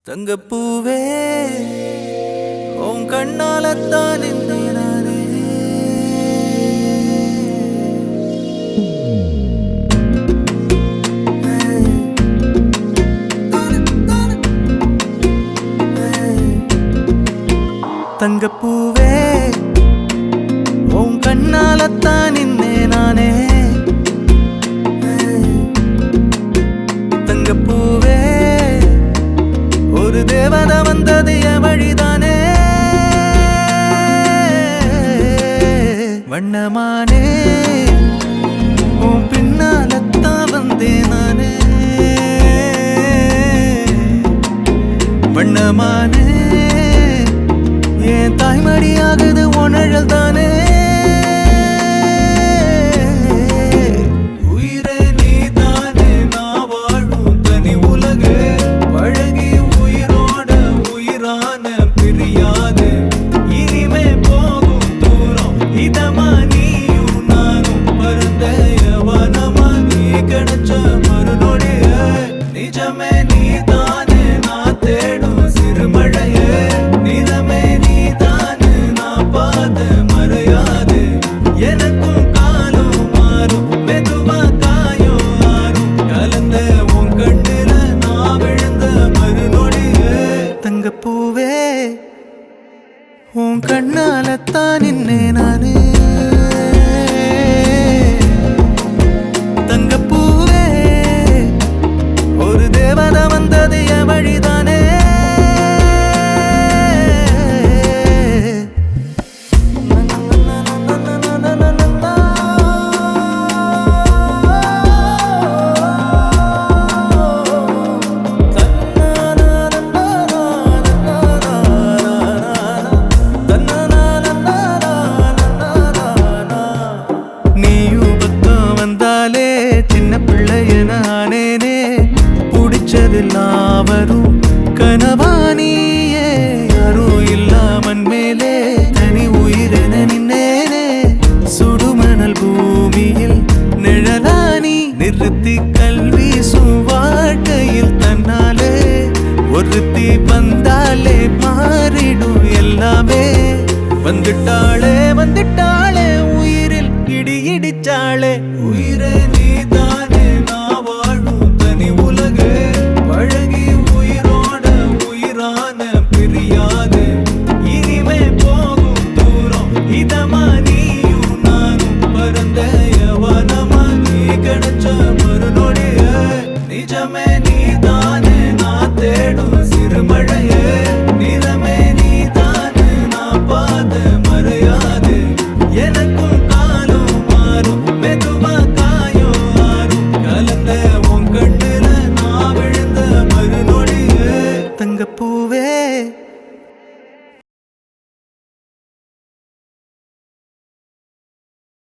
தங்கப்பூவே உன் கண்ணாலத்தான் நானே தங்கப்பூவே உன் கண்ணாலத்தான் நானே தங்கப்பூவே ஒரு தேவதை வந்தது என் வழிதானே வண்ணமானே உன் பின்னாலத்தான் வந்தேன் நானே வண்ணமானே என் தாய்மடியாகுது உணழல் தானே தங்கப்பூவே உன் கண்ணாலத்தான் நானே தங்கப்பூவே ஒரு தேவதை வந்தது என் வழிதானே சின்ன பிள்ளைய நானேனே புடிச்சதெல்லாம் வரும் கனவானியே யாரும் இல்லாமன் மேலே தனி உயிரென நின்னேனே சுடுமணல் பூமியில் நிழலானி நிறுத்தி கல்வி வாழ்க்கையில் தன்னாலே ஒருத்தி வந்தாலே மாறிடும் எல்லாமே வந்துட்டாளே வந்துட்டாளே உயிரில் இடி இடிச்சாளே உயிரே நீதானே நான் வாழும் தனி உலகு பழகி உயிரோட உயிரான பிரியாது இனிமே போகும் தூரம் இதமா நீயும் நானும் பரந்த யவனமா நீ கிடைச்ச மறுநொடிய நிஜமே நீதானே நான் தேடும் சிறுமழையே